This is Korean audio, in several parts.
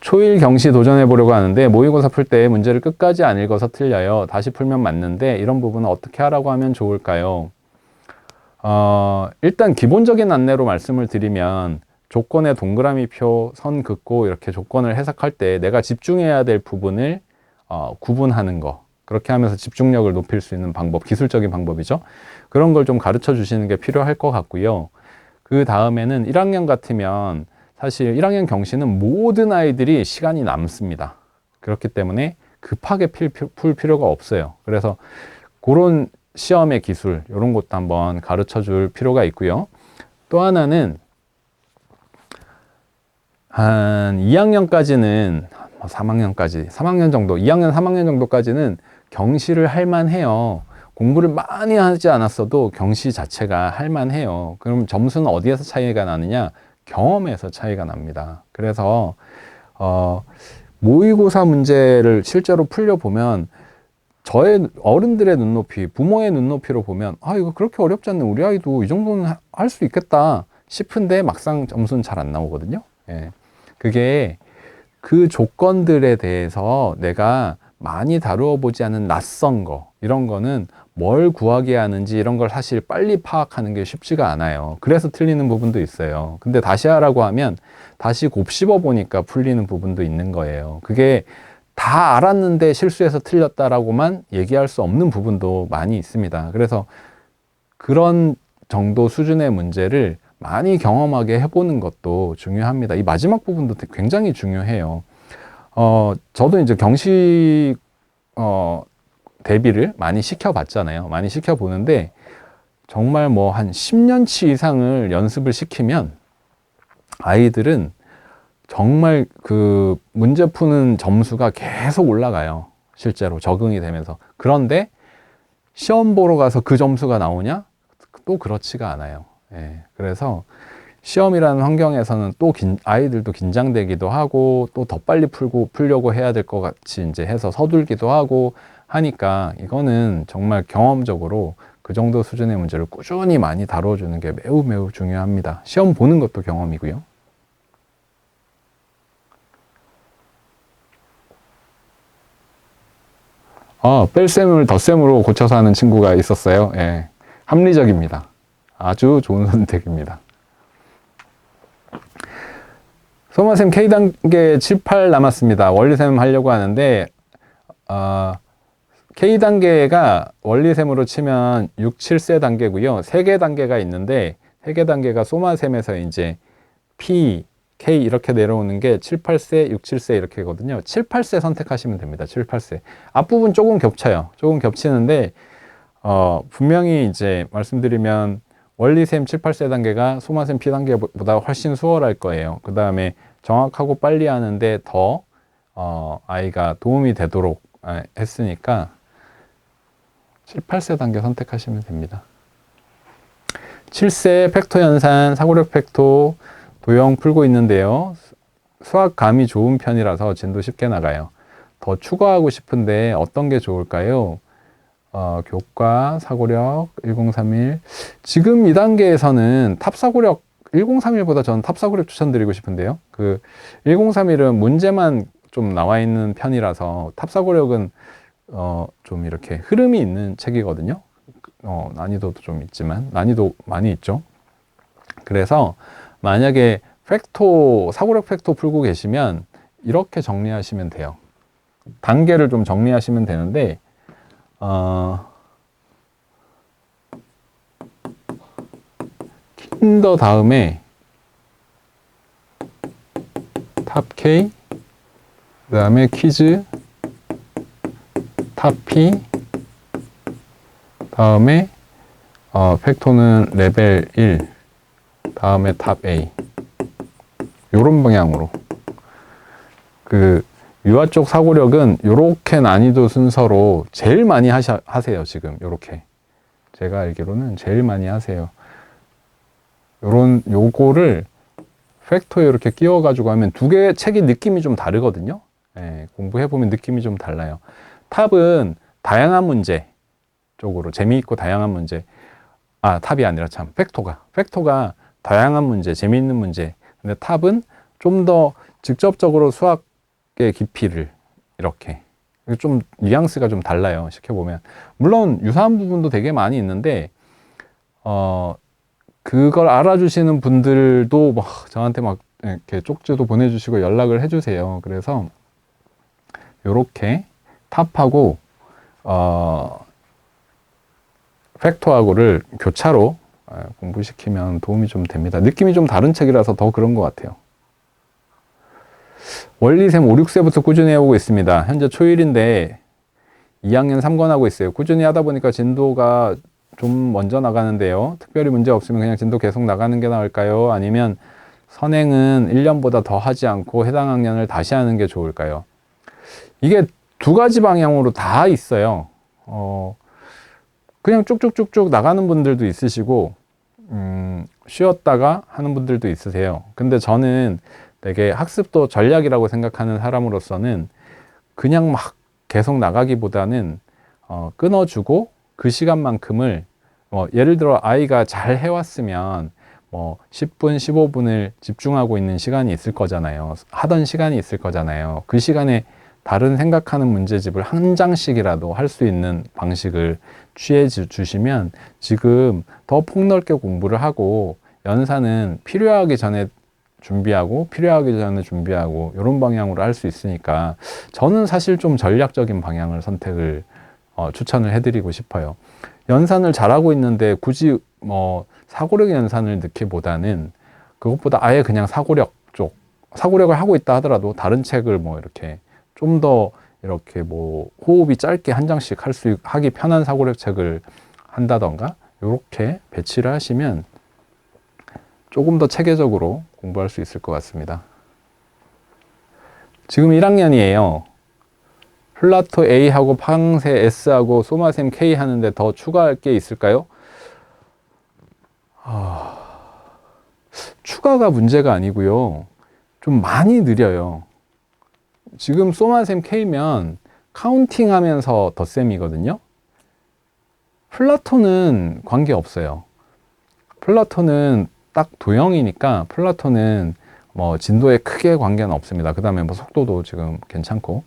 초일 경시 도전해 보려고 하는데 모의고사 풀 때 문제를 끝까지 안 읽어서 틀려요. 다시 풀면 맞는데 이런 부분은 어떻게 하라고 하면 좋을까요? 일단 기본적인 안내로 말씀을 드리면 조건에 동그라미 표, 선 긋고 이렇게 조건을 해석할 때 내가 집중해야 될 부분을 구분하는 거. 그렇게 하면서 집중력을 높일 수 있는 방법, 기술적인 방법이죠. 그런 걸 좀 가르쳐 주시는 게 필요할 것 같고요. 그 다음에는 1학년 같으면 사실 1학년 경시는 모든 아이들이 시간이 남습니다. 그렇기 때문에 급하게 풀 필요가 없어요. 그래서 그런 시험의 기술, 이런 것도 한번 가르쳐 줄 필요가 있고요. 또 하나는 한 2학년까지는 3학년까지, 3학년 정도, 2학년, 3학년 정도까지는 경시를 할 만해요. 공부를 많이 하지 않았어도 경시 자체가 할 만해요. 그럼 점수는 어디에서 차이가 나느냐? 경험에서 차이가 납니다. 그래서 모의고사 문제를 실제로 풀려보면 저의 어른들의 눈높이, 부모의 눈높이로 보면 이거 그렇게 어렵지 않네. 우리 아이도 이 정도는 할 수 있겠다 싶은데 막상 점수는 잘 안 나오거든요. 예. 그게 그 조건들에 대해서 내가 많이 다루어 보지 않은 낯선 거, 이런 거는 뭘 구하게 하는지 이런 걸 사실 빨리 파악하는 게 쉽지가 않아요. 그래서 틀리는 부분도 있어요. 근데 다시 하라고 하면 다시 곱씹어 보니까 풀리는 부분도 있는 거예요. 그게 다 알았는데 실수해서 틀렸다라고만 얘기할 수 없는 부분도 많이 있습니다. 그래서 그런 정도 수준의 문제를 많이 경험하게 해보는 것도 중요합니다. 이 마지막 부분도 굉장히 중요해요. 저도 이제 경시 대비를 많이 시켜봤잖아요. 많이 시켜보는데 정말 뭐 한 10년치 이상을 연습을 시키면 아이들은 정말 그 문제 푸는 점수가 계속 올라가요. 실제로 적응이 되면서. 그런데 시험 보러 가서 그 점수가 나오냐? 또 그렇지가 않아요. 예, 그래서 시험이라는 환경에서는 또 아이들도 긴장되기도 하고 또 더 빨리 풀려고 해야 될 것 같이 이제 해서 서둘기도 하고 하니까 이거는 정말 경험적으로 그 정도 수준의 문제를 꾸준히 많이 다뤄주는 게 매우 매우 중요합니다. 시험 보는 것도 경험이고요. 뺄셈을 덧셈으로 고쳐서 하는 친구가 있었어요. 예, 합리적입니다. 아주 좋은 선택입니다. 소마셈 K단계 7, 8 남았습니다. 원리셈 하려고 하는데 K단계가 원리셈으로 치면 6, 7세 단계고요. 3개 단계가 있는데 3개 단계가 소마셈에서 이제 P, K 이렇게 내려오는 게 7, 8세, 6, 7세 이렇게거든요. 7, 8세 선택하시면 됩니다. 7, 8세. 앞부분 조금 겹쳐요. 조금 겹치는데 분명히 이제 말씀드리면 원리셈 7, 8세 단계가 소마셈 P 단계보다 훨씬 수월할 거예요. 그 다음에 정확하고 빨리 하는데 더 아이가 도움이 되도록 했으니까 7, 8세 단계 선택하시면 됩니다. 7세 팩토 연산, 사고력 팩토, 도형 풀고 있는데요. 수학 감이 좋은 편이라서 진도 쉽게 나가요. 더 추가하고 싶은데 어떤 게 좋을까요? 교과, 사고력, 1031. 지금 이 단계에서는 탑사고력 1031보다 저는 탑사고력 추천드리고 싶은데요. 그 1031은 문제만 좀 나와 있는 편이라서 탑사고력은 좀 이렇게 흐름이 있는 책이거든요. 난이도도 좀 있지만 난이도 많이 있죠. 그래서 만약에 사고력 팩토 풀고 계시면 이렇게 정리하시면 돼요. 단계를 좀 정리하시면 되는데 킨더 다음에 탑 K, 그 다음에 퀴즈, 탑 P, 다음에 팩토는 레벨 1, 다음에 탑 A. 요런 방향으로. 그 유아 쪽 사고력은 요렇게 난이도 순서로 제일 많이 하세요. 지금 요렇게 제가 알기로는 제일 많이 하세요. 요거를 팩토에 이렇게 끼워 가지고 하면 두 개의 책이 느낌이 좀 다르거든요. 예, 공부해 보면 느낌이 좀 달라요. 탑은 다양한 문제 쪽으로 재미있고 다양한 문제. 탑이 아니라 참 팩토가 다양한 문제, 재미있는 문제. 근데 탑은 좀 더 직접적으로 수학 깊이를 이렇게 좀 뉘앙스가 좀 달라요. 쉽게 보면 물론 유사한 부분도 되게 많이 있는데 그걸 알아주시는 분들도 막 저한테 막 이렇게 쪽지도 보내주시고 연락을 해주세요. 그래서 요렇게 탑하고 팩토하고를 교차로 공부시키면 도움이 좀 됩니다. 느낌이 좀 다른 책이라서 더 그런 것 같아요. 원리샘 5, 6세부터 꾸준히 해오고 있습니다. 현재 초1인데 2학년 3권 하고 있어요. 꾸준히 하다 보니까 진도가 좀 먼저 나가는데요. 특별히 문제 없으면 그냥 진도 계속 나가는 게 나을까요? 아니면 선행은 1년보다 더 하지 않고 해당 학년을 다시 하는 게 좋을까요? 이게 두 가지 방향으로 다 있어요. 그냥 쭉쭉쭉쭉 나가는 분들도 있으시고 쉬었다가 하는 분들도 있으세요. 근데 저는 되게 학습도 전략이라고 생각하는 사람으로서는 그냥 막 계속 나가기보다는 끊어주고 그 시간만큼을 예를 들어 아이가 잘 해왔으면 10분, 15분을 집중하고 있는 시간이 있을 거잖아요. 하던 시간이 있을 거잖아요. 그 시간에 다른 생각하는 문제집을 한 장씩이라도 할 수 있는 방식을 취해 주시면 지금 더 폭넓게 공부를 하고 연산은 필요하기 전에 준비하고 필요하기 전에 준비하고 이런 방향으로 할 수 있으니까 저는 사실 좀 전략적인 방향을 선택을 추천을 해드리고 싶어요. 연산을 잘하고 있는데 굳이 사고력 연산을 넣기보다는 그것보다 아예 그냥 사고력을 하고 있다 하더라도 다른 책을 이렇게 좀 더 이렇게 호흡이 짧게 한 장씩 하기 편한 사고력 책을 한다던가 이렇게 배치를 하시면 조금 더 체계적으로 공부할 수 있을 것 같습니다. 지금 1학년이에요. 플라토 A하고 팡세 S하고 소마셈 K 하는데 더 추가할 게 있을까요? 추가가 문제가 아니고요. 좀 많이 느려요. 지금 소마셈 K면 카운팅 하면서 덧셈이거든요. 플라토는 관계없어요. 플라토는 딱 도형이니까 플라토는 진도에 크게 관계는 없습니다. 그 다음에 속도도 지금 괜찮고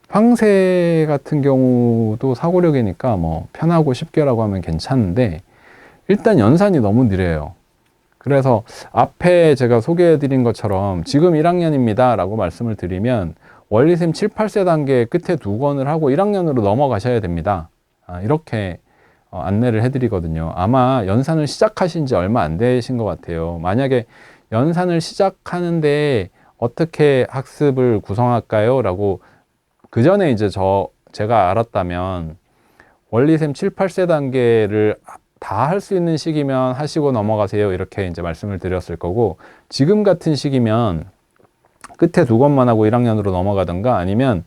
팡세 같은 경우도 사고력이니까 편하고 쉽게라고 하면 괜찮은데 일단 연산이 너무 느려요. 그래서 앞에 제가 소개해 드린 것처럼 지금 1학년입니다 라고 말씀을 드리면 원리셈 7, 8세 단계 끝에 2권을 하고 1학년으로 넘어가셔야 됩니다. 이렇게 안내를 해드리거든요. 아마 연산을 시작하신 지 얼마 안 되신 것 같아요. 만약에 연산을 시작하는데 어떻게 학습을 구성할까요? 라고 그 전에 이제 제가 알았다면 원리셈 7, 8세 단계를 다 할 수 있는 시기면 하시고 넘어가세요. 이렇게 이제 말씀을 드렸을 거고 지금 같은 시기면 끝에 2권만 하고 1학년으로 넘어가든가 아니면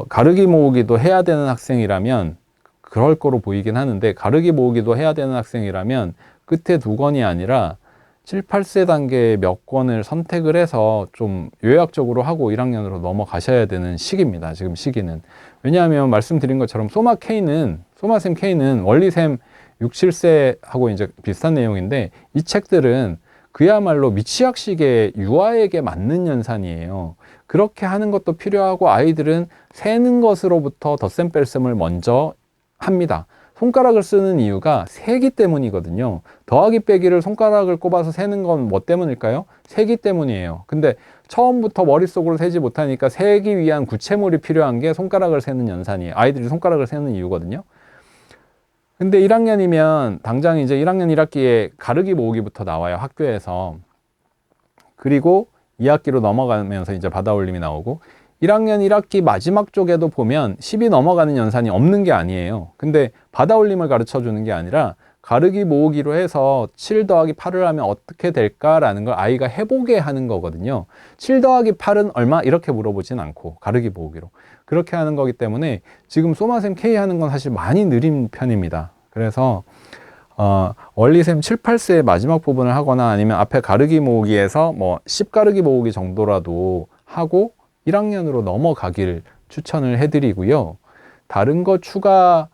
가르기 모으기도 해야 되는 학생이라면 그럴 거로 보이긴 하는데 가르기 모으기도 해야 되는 학생이라면 끝에 2권이 아니라 7, 8세 단계 몇 권을 선택을 해서 좀 요약적으로 하고 1학년으로 넘어가셔야 되는 시기입니다. 지금 시기는. 왜냐하면 말씀드린 것처럼 소마셈 K는 원리셈 6, 7세하고 이제 비슷한 내용인데 이 책들은 그야말로 미취학식의 유아에게 맞는 연산이에요. 그렇게 하는 것도 필요하고 아이들은 세는 것으로부터 덧셈 뺄셈을 먼저 합니다. 손가락을 쓰는 이유가 세기 때문이거든요. 더하기 빼기를 손가락을 꼽아서 세는 건 뭐 때문일까요? 세기 때문이에요. 근데 처음부터 머릿속으로 세지 못하니까 세기 위한 구체물이 필요한 게 손가락을 세는 연산이에요. 아이들이 손가락을 세는 이유거든요. 근데 1학년이면 당장 이제 1학년 1학기에 가르기 모으기부터 나와요. 학교에서. 그리고 2학기로 넘어가면서 이제 받아올림이 나오고 1학년 1학기 마지막 쪽에도 보면 10이 넘어가는 연산이 없는 게 아니에요. 근데 받아올림을 가르쳐 주는 게 아니라 가르기 모으기로 해서 7 더하기 8을 하면 어떻게 될까라는 걸 아이가 해보게 하는 거거든요. 7 더하기 8은 얼마? 이렇게 물어보진 않고 가르기 모으기로. 그렇게 하는 거기 때문에 지금 소마셈 K 하는 건 사실 많이 느린 편입니다. 그래서 원리셈 7, 8세의 마지막 부분을 하거나 아니면 앞에 가르기 모으기에서 10 가르기 모으기 정도라도 하고 1학년으로 넘어가기를 추천을 해드리고요. 다른 거 추가를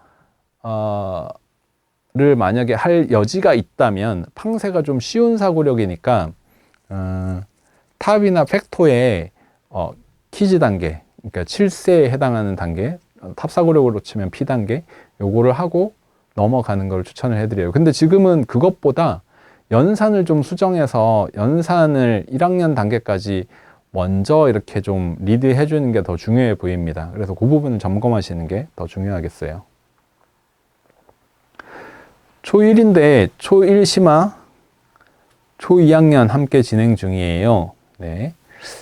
만약에 할 여지가 있다면 팡세가 좀 쉬운 사고력이니까 탑이나 팩토에 키지 단계, 그러니까 7세에 해당하는 단계, 탑사고력으로 치면 P단계, 요거를 하고 넘어가는 걸 추천을 해드려요. 근데 지금은 그것보다 연산을 좀 수정해서 연산을 1학년 단계까지 먼저 이렇게 좀 리드해 주는 게 더 중요해 보입니다. 그래서 그 부분을 점검하시는 게 더 중요하겠어요. 초1인데 초1 심화, 초2학년 함께 진행 중이에요. 네.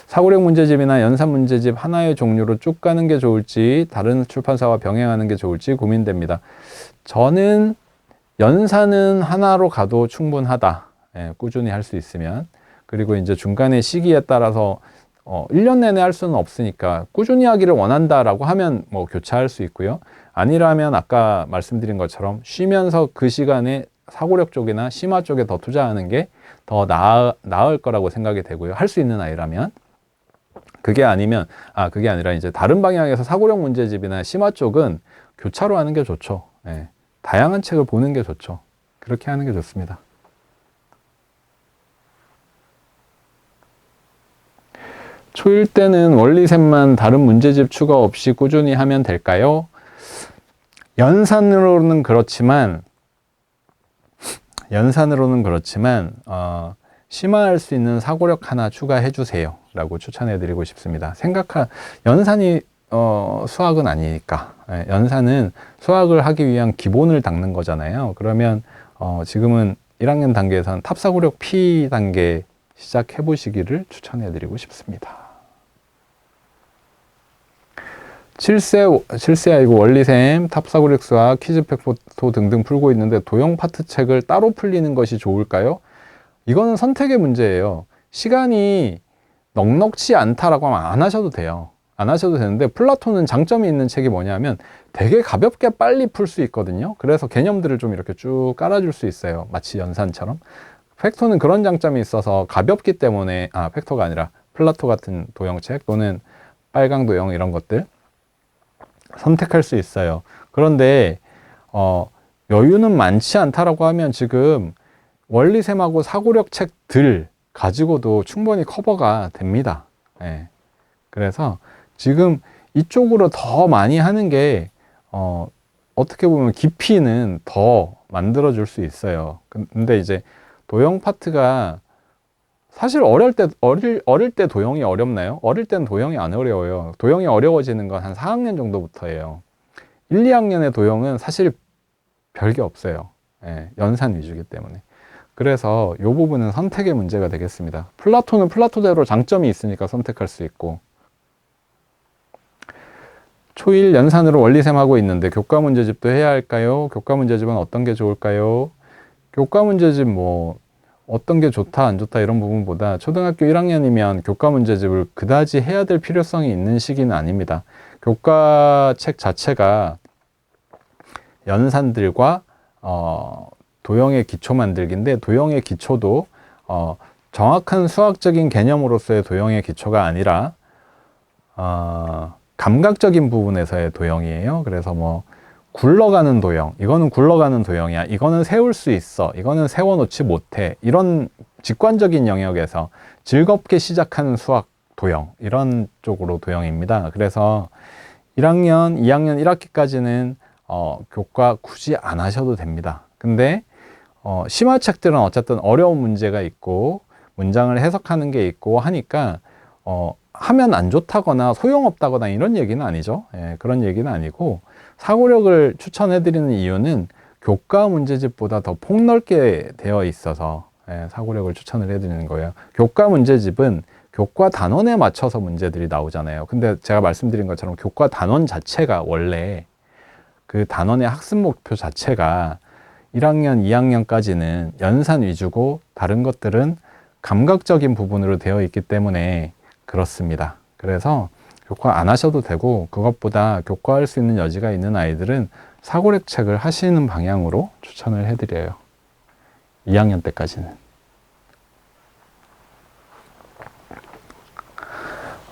사고력 문제집이나 연산 문제집 하나의 종류로 쭉 가는 게 좋을지 다른 출판사와 병행하는 게 좋을지 고민됩니다. 저는 연산은 하나로 가도 충분하다. 예, 꾸준히 할 수 있으면. 그리고 이제 중간에 시기에 따라서 1년 내내 할 수는 없으니까 꾸준히 하기를 원한다라고 하면 뭐 교차할 수 있고요. 아니라면 아까 말씀드린 것처럼 쉬면서 그 시간에 사고력 쪽이나 심화 쪽에 더 투자하는 게 더 나을 거라고 생각이 되고요. 할 수 있는 아이라면. 그게 아니라 이제 다른 방향에서 사고력 문제집이나 심화 쪽은 교차로 하는 게 좋죠. 예, 다양한 책을 보는 게 좋죠. 그렇게 하는 게 좋습니다. 초1 때는 원리셈만 다른 문제집 추가 없이 꾸준히 하면 될까요? 연산으로는 그렇지만 심화할 수 있는 사고력 하나 추가해 주세요 라고 추천해 드리고 싶습니다. 연산이 수학은 아니니까. 연산은 수학을 하기 위한 기본을 닦는 거잖아요. 그러면 지금은 1학년 단계에서는 탑사고력 P 단계 시작해 보시기를 추천해 드리고 싶습니다. 7세 아이고 원리셈, 탑사고력 수학, 퀴즈 팩포토 등등 풀고 있는데 도형 파트 책을 따로 풀리는 것이 좋을까요? 이거는 선택의 문제예요. 시간이 넉넉치 않다라고 하면 안 하셔도 돼요. 안 하셔도 되는데 플라톤은 장점이 있는 책이 뭐냐면 되게 가볍게 빨리 풀 수 있거든요. 그래서 개념들을 좀 이렇게 쭉 깔아줄 수 있어요. 마치 연산처럼. 팩토는 그런 장점이 있어서 가볍기 때문에 팩토가 아니라 플라토 같은 도형책 또는 빨강 도형 이런 것들 선택할 수 있어요. 그런데 여유는 많지 않다라고 하면 지금 원리셈하고 사고력 책들 가지고도 충분히 커버가 됩니다. 예. 그래서 지금 이쪽으로 더 많이 하는 게 어떻게 보면 깊이는 더 만들어 줄 수 있어요. 근데 이제 도형 파트가 사실 어릴 때 도형이 어렵나요? 어릴 땐 도형이 안 어려워요. 도형이 어려워지는 건 한 4학년 정도부터예요. 1, 2학년의 도형은 사실 별게 없어요. 예, 연산 위주이기 때문에. 그래서 이 부분은 선택의 문제가 되겠습니다. 플라토는 플라토대로 장점이 있으니까 선택할 수 있고, 초1 연산으로 원리셈 하고 있는데 교과 문제집도 해야 할까요? 교과 문제집은 어떤 게 좋을까요? 교과 문제집 어떤 게 좋다 안 좋다 이런 부분보다 초등학교 1학년이면 교과 문제집을 그다지 해야 될 필요성이 있는 시기는 아닙니다. 교과 책 자체가 연산들과 도형의 기초 만들기인데 도형의 기초도 정확한 수학적인 개념으로서의 도형의 기초가 아니라 감각적인 부분에서의 도형이에요. 그래서 굴러가는 도형, 이거는 굴러가는 도형이야, 이거는 세울 수 있어, 이거는 세워놓지 못해, 이런 직관적인 영역에서 즐겁게 시작하는 수학 도형, 이런 쪽으로 도형입니다. 그래서 1학년, 2학년 1학기까지는 교과 굳이 안 하셔도 됩니다. 근데 심화책들은 어쨌든 어려운 문제가 있고 문장을 해석하는 게 있고 하니까 하면 안 좋다거나 소용없다거나 이런 얘기는 아니죠. 예, 그런 얘기는 아니고 사고력을 추천해드리는 이유는 교과 문제집보다 더 폭넓게 되어 있어서 사고력을 추천을 해드리는 거예요. 교과 문제집은 교과 단원에 맞춰서 문제들이 나오잖아요. 근데 제가 말씀드린 것처럼 교과 단원 자체가 원래 그 단원의 학습 목표 자체가 1학년, 2학년까지는 연산 위주고 다른 것들은 감각적인 부분으로 되어 있기 때문에 그렇습니다. 그래서 교과 안 하셔도 되고 그것보다 교과할 수 있는 여지가 있는 아이들은 사고력 책을 하시는 방향으로 추천을 해드려요. 2학년 때까지는.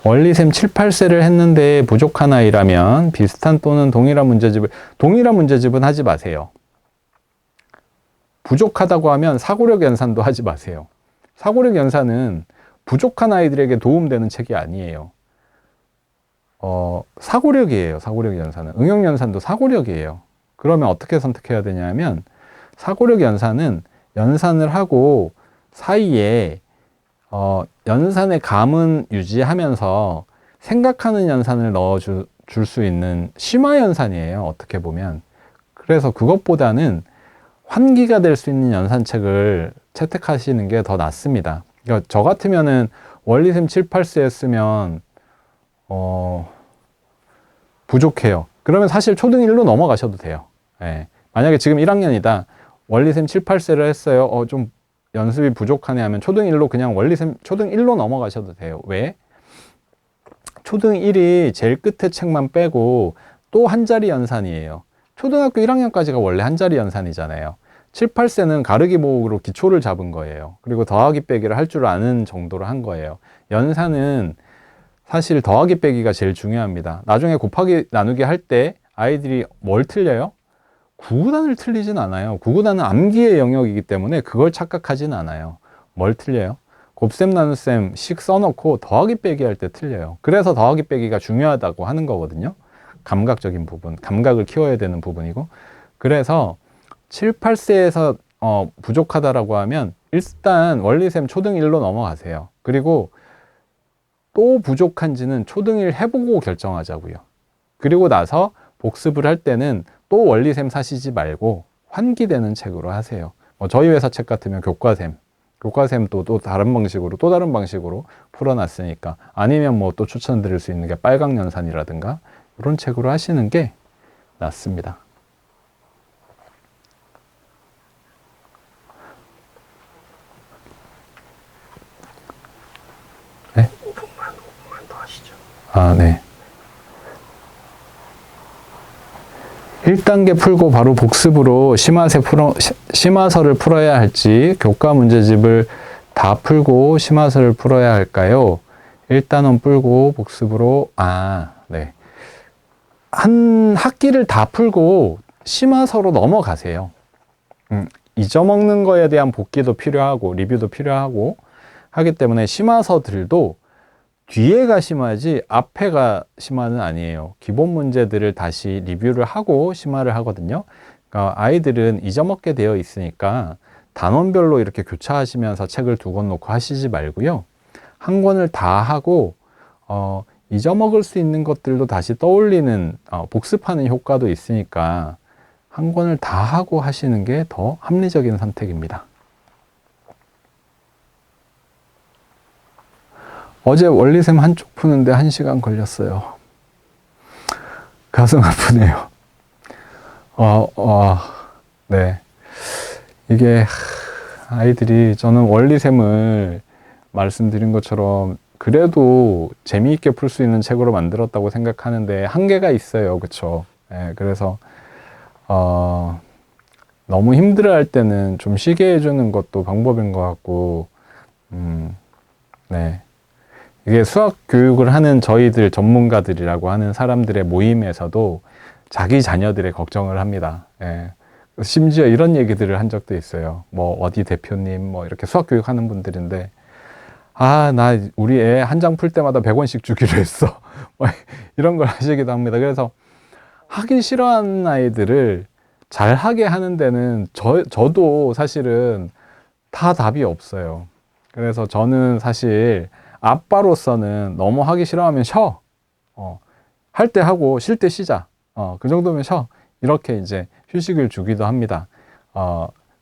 원리셈 7, 8세를 했는데 부족한 아이라면 비슷한 또는 동일한 문제집은 하지 마세요. 부족하다고 하면 사고력 연산도 하지 마세요. 사고력 연산은 부족한 아이들에게 도움되는 책이 아니에요. 사고력이에요. 사고력 연산은. 응용 연산도 사고력이에요. 그러면 어떻게 선택해야 되냐면, 사고력 연산은 연산을 하고 사이에 연산의 감은 유지하면서 생각하는 연산을 넣어줄 수 있는 심화 연산이에요. 어떻게 보면. 그래서 그것보다는 환기가 될 수 있는 연산책을 채택하시는 게 더 낫습니다. 그러니까 저 같으면은 원리셈 7, 8세 했으면 부족해요. 그러면 사실 초등 1로 넘어가셔도 돼요. 예. 만약에 지금 1학년이다. 원리셈 7, 8세를 했어요. 좀 연습이 부족하네 하면 초등 1로 그냥 원리셈 초등 1로 넘어가셔도 돼요. 왜? 초등 1이 제일 끝에 책만 빼고 또 한 자리 연산이에요. 초등학교 1학년까지가 원래 한 자리 연산이잖아요. 7, 8세는 가르기 모으기로 기초를 잡은 거예요. 그리고 더하기 빼기를 할 줄 아는 정도로 한 거예요. 연산은 사실 더하기 빼기가 제일 중요합니다. 나중에 곱하기 나누기 할 때 아이들이 뭘 틀려요? 구구단을 틀리진 않아요. 구구단은 암기의 영역이기 때문에 그걸 착각하진 않아요. 뭘 틀려요? 곱셈 나눗셈 식 써놓고 더하기 빼기 할 때 틀려요. 그래서 더하기 빼기가 중요하다고 하는 거거든요. 감각적인 부분, 감각을 키워야 되는 부분이고. 그래서 7, 8세에서 부족하다라고 하면 일단 원리셈 초등 1로 넘어가세요. 그리고 또 부족한지는 초등 1 해보고 결정하자고요. 그리고 나서 복습을 할 때는 또 원리셈 사시지 말고 환기되는 책으로 하세요. 저희 회사 책 같으면 교과샘도 또 다른 방식으로 풀어놨으니까. 아니면 뭐 또 추천드릴 수 있는 게 빨강연산이라든가 이런 책으로 하시는 게 낫습니다. 네? 5분만 더 하시죠. 네. 1단계 풀고 바로 복습으로 심화서를 풀어야 할지, 교과 문제집을 다 풀고 심화서를 풀어야 할까요? 1단원 풀고 복습으로, 네. 한 학기를 다 풀고 심화서로 넘어가세요. 잊어먹는 거에 대한 복기도 필요하고, 리뷰도 필요하고 하기 때문에 심화서들도 뒤에가 심화지 앞에가 심화는 아니에요. 기본 문제들을 다시 리뷰를 하고 심화를 하거든요. 그러니까 아이들은 잊어먹게 되어 있으니까 단원별로 이렇게 교차하시면서 책을 두 권 놓고 하시지 말고요. 한 권을 다 하고 잊어먹을 수 있는 것들도 다시 떠올리는 복습하는 효과도 있으니까 한 권을 다 하고 하시는 게 더 합리적인 선택입니다. 어제 원리셈 한쪽 푸는데 1시간 걸렸어요. 가슴 아프네요. 네. 이게 아이들이, 저는 원리셈을 말씀드린 것처럼 그래도 재미있게 풀 수 있는 책으로 만들었다고 생각하는데 한계가 있어요. 그쵸? 네, 그래서 너무 힘들어할 때는 좀 쉬게 해주는 것도 방법인 것 같고, 네. 이게 수학 교육을 하는 저희들 전문가들이라고 하는 사람들의 모임에서도 자기 자녀들의 걱정을 합니다. 예. 심지어 이런 얘기들을 한 적도 있어요. 뭐 어디 대표님 뭐 이렇게 수학 교육 하는 분들인데, 나 우리 애 한 장 풀 때마다 100원씩 주기로 했어. 뭐 이런 걸 하시기도 합니다. 그래서 하기 싫어하는 아이들을 잘하게 하는 데는 저도 사실은 다 답이 없어요. 그래서 저는 사실 아빠로서는 너무 하기 싫어하면 쉬어. 할 때 하고 쉴 때 쉬자. 그 정도면 쉬어. 이렇게 이제 휴식을 주기도 합니다.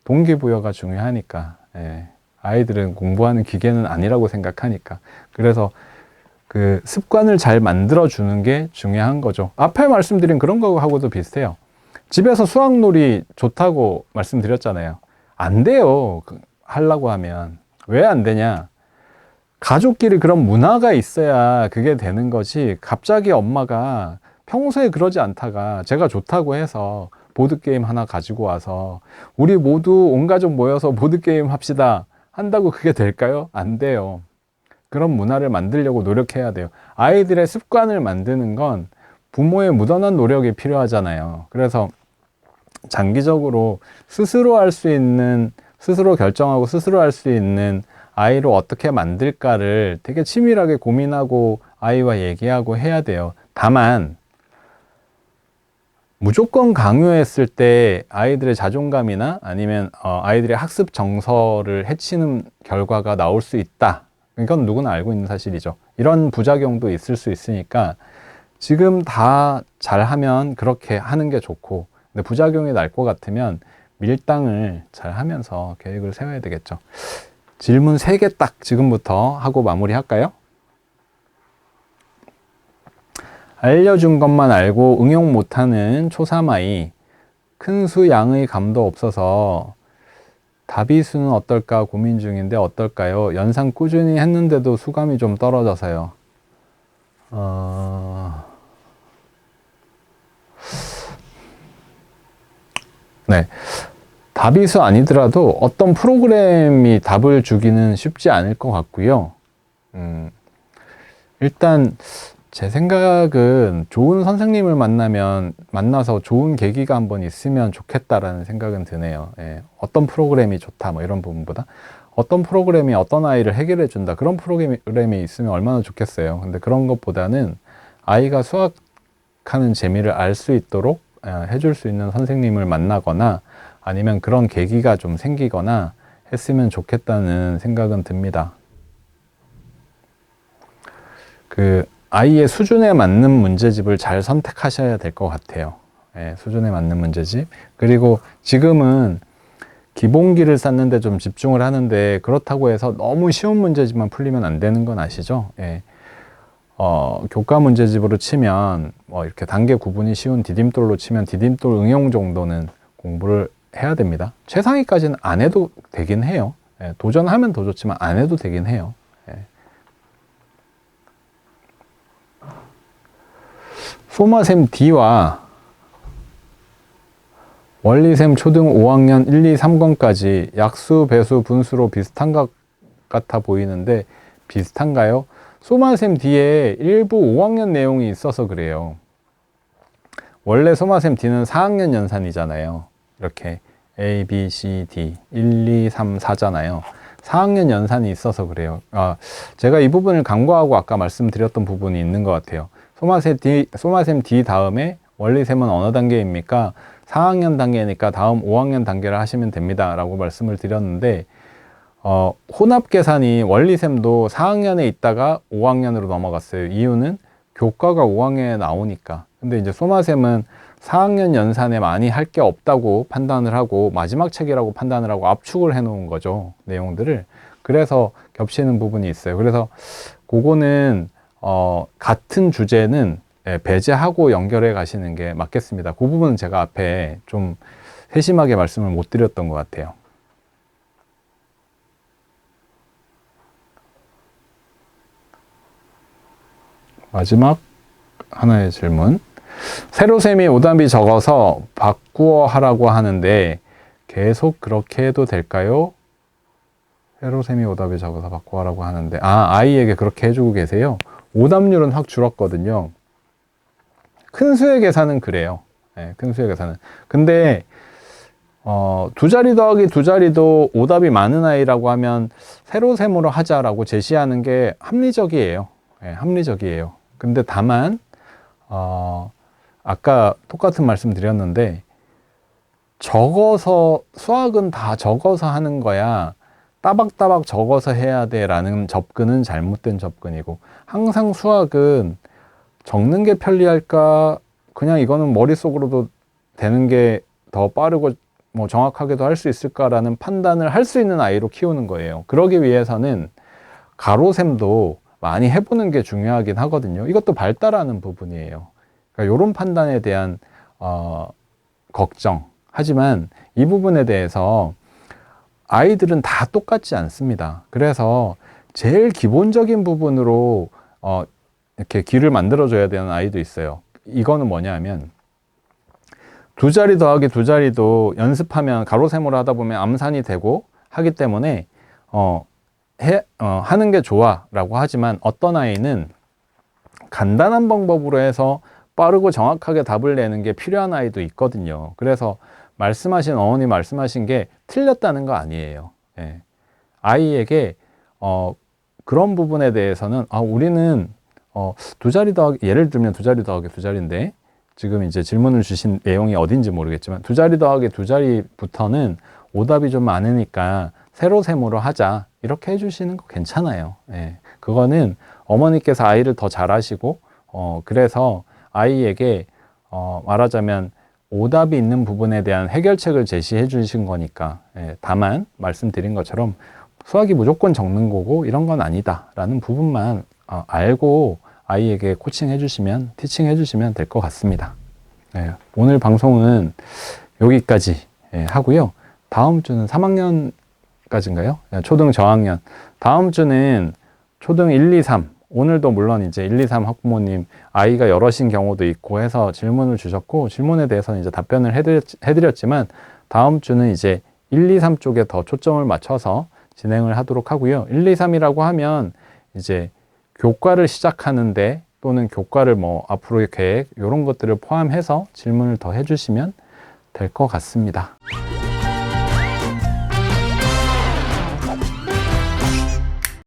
동기부여가 중요하니까. 예. 아이들은 공부하는 기계는 아니라고 생각하니까. 그래서 그 습관을 잘 만들어주는 게 중요한 거죠. 앞에 말씀드린 그런 거하고도 비슷해요. 집에서 수학놀이 좋다고 말씀드렸잖아요. 안 돼요. 하려고 하면. 왜 안 되냐? 가족끼리 그런 문화가 있어야 그게 되는 거지, 갑자기 엄마가 평소에 그러지 않다가 제가 좋다고 해서 보드게임 하나 가지고 와서 우리 모두 온 가족 모여서 보드게임 합시다 한다고 그게 될까요? 안 돼요. 그런 문화를 만들려고 노력해야 돼요. 아이들의 습관을 만드는 건 부모의 묻어난 노력이 필요하잖아요. 그래서 장기적으로 스스로 할 수 있는, 스스로 결정하고 스스로 할 수 있는 아이로 어떻게 만들까를 되게 치밀하게 고민하고 아이와 얘기하고 해야 돼요. 다만 무조건 강요했을 때 아이들의 자존감이나 아니면 아이들의 학습 정서를 해치는 결과가 나올 수 있다. 이건 누구나 알고 있는 사실이죠. 이런 부작용도 있을 수 있으니까 지금 다 잘하면 그렇게 하는 게 좋고, 근데 부작용이 날 것 같으면 밀당을 잘 하면서 계획을 세워야 되겠죠. 질문 3개 딱 지금부터 하고 마무리할까요? 알려준 것만 알고 응용 못하는 초3 아이, 큰 수 양의 감도 없어서 다비수는 어떨까 고민 중인데 어떨까요? 연상 꾸준히 했는데도 수감이 좀 떨어져서요. 네. 다비수 아니더라도 어떤 프로그램이 답을 주기는 쉽지 않을 것 같고요. 일단 제 생각은 좋은 선생님을 만나서 좋은 계기가 한번 있으면 좋겠다라는 생각은 드네요. 예, 어떤 프로그램이 좋다 뭐 이런 부분보다 어떤 프로그램이 어떤 아이를 해결해 준다 그런 프로그램이 있으면 얼마나 좋겠어요. 근데 그런 것보다는 아이가 수학하는 재미를 알 수 있도록 해줄 수 있는 선생님을 만나거나 아니면 그런 계기가 좀 생기거나 했으면 좋겠다는 생각은 듭니다. 아이의 수준에 맞는 문제집을 잘 선택하셔야 될 것 같아요. 예, 수준에 맞는 문제집. 그리고 지금은 기본기를 쌓는데 좀 집중을 하는데 그렇다고 해서 너무 쉬운 문제집만 풀리면 안 되는 건 아시죠? 예. 교과 문제집으로 치면 이렇게 단계 구분이 쉬운 디딤돌로 치면 디딤돌 응용 정도는 공부를 해야 됩니다. 최상위까지는 안 해도 되긴 해요. 예, 도전하면 더 좋지만 안 해도 되긴 해요. 소마셈 D와 원리셈 초등 5학년 1, 2, 3권까지 약수, 배수, 분수로 비슷한 것 같아 보이는데 비슷한가요? 소마셈 D에 일부 5학년 내용이 있어서 그래요. 원래 소마셈 D는 4학년 연산이잖아요. 이렇게 A, B, C, D 1, 2, 3, 4잖아요. 4학년 연산이 있어서 그래요. 제가 이 부분을 간과하고 아까 말씀드렸던 부분이 있는 것 같아요. 소마셈 D 다음에 원리셈은 어느 단계입니까? 4학년 단계니까 다음 5학년 단계를 하시면 됩니다 라고 말씀을 드렸는데 혼합계산이 원리셈도 4학년에 있다가 5학년으로 넘어갔어요. 이유는 교과가 5학년에 나오니까. 근데 이제 소마셈은 4학년 연산에 많이 할 게 없다고 판단을 하고 마지막 책이라고 판단을 하고 압축을 해 놓은 거죠. 내용들을. 그래서 겹치는 부분이 있어요. 그래서 그거는 같은 주제는 배제하고 연결해 가시는 게 맞겠습니다. 그 부분은 제가 앞에 좀 세심하게 말씀을 못 드렸던 것 같아요. 마지막 하나의 질문. 세로셈이 오답이 적어서 바꾸어 하라고 하는데 계속 그렇게 해도 될까요? 세로셈이 오답이 적어서 바꾸어 하라고 하는데 아이에게 그렇게 해주고 계세요? 오답률은 확 줄었거든요. 큰 수의 계산은 그래요. 네, 큰 수의 계산은. 근데 두 자리 더하기 두 자리도 오답이 많은 아이라고 하면 세로셈으로 하자라고 제시하는 게 합리적이에요. 네, 합리적이에요. 근데 다만 아까 똑같은 말씀 드렸는데 적어서 수학은 다 적어서 하는 거야 따박따박 적어서 해야 돼 라는 접근은 잘못된 접근이고, 항상 수학은 적는 게 편리할까 그냥 이거는 머릿속으로도 되는 게 더 빠르고 뭐 정확하게도 할 수 있을까라는 판단을 할 수 있는 아이로 키우는 거예요. 그러기 위해서는 가로셈도 많이 해보는 게 중요하긴 하거든요. 이것도 발달하는 부분이에요. 그러니까 이런 판단에 대한 걱정. 하지만 이 부분에 대해서 아이들은 다 똑같지 않습니다. 그래서 제일 기본적인 부분으로 이렇게 길을 만들어줘야 되는 아이도 있어요. 이거는 뭐냐 하면 두 자리 더하기 두 자리도 연습하면 가로세모로 하다 보면 암산이 되고 하기 때문에 하는 게 좋아 라고 하지만 어떤 아이는 간단한 방법으로 해서 빠르고 정확하게 답을 내는 게 필요한 아이도 있거든요. 그래서 어머니 말씀하신 게 틀렸다는 거 아니에요. 아이에게 그런 부분에 대해서는 우리는 두 자리 더하기, 예를 들면 두 자리 더하기 두 자리인데, 지금 이제 질문을 주신 내용이 어딘지 모르겠지만, 두 자리 더하기 두 자리부터는 오답이 좀 많으니까 세로 세모로 하자. 이렇게 해주시는 거 괜찮아요. 예. 그거는 어머니께서 아이를 더 잘하시고, 그래서 아이에게, 말하자면 오답이 있는 부분에 대한 해결책을 제시해 주신 거니까. 예. 다만, 말씀드린 것처럼 수학이 무조건 적는 거고, 이런 건 아니다. 라는 부분만 알고 아이에게 코칭해 주시면, 티칭해 주시면 될 것 같습니다. 예. 오늘 방송은 여기까지 하고요. 다음 주는 3학년까지인가요? 초등 저학년. 다음 주는 초등 1, 2, 3. 오늘도 물론 이제 1, 2, 3 학부모님 아이가 여럿인 경우도 있고 해서 질문을 주셨고, 질문에 대해서는 이제 답변을 해드렸지만, 다음 주는 이제 1, 2, 3 쪽에 더 초점을 맞춰서 진행을 하도록 하고요. 1, 2, 3이라고 하면 이제 교과를 시작하는데, 또는 교과를 뭐 앞으로의 계획, 이런 것들을 포함해서 질문을 더 해주시면 될 것 같습니다.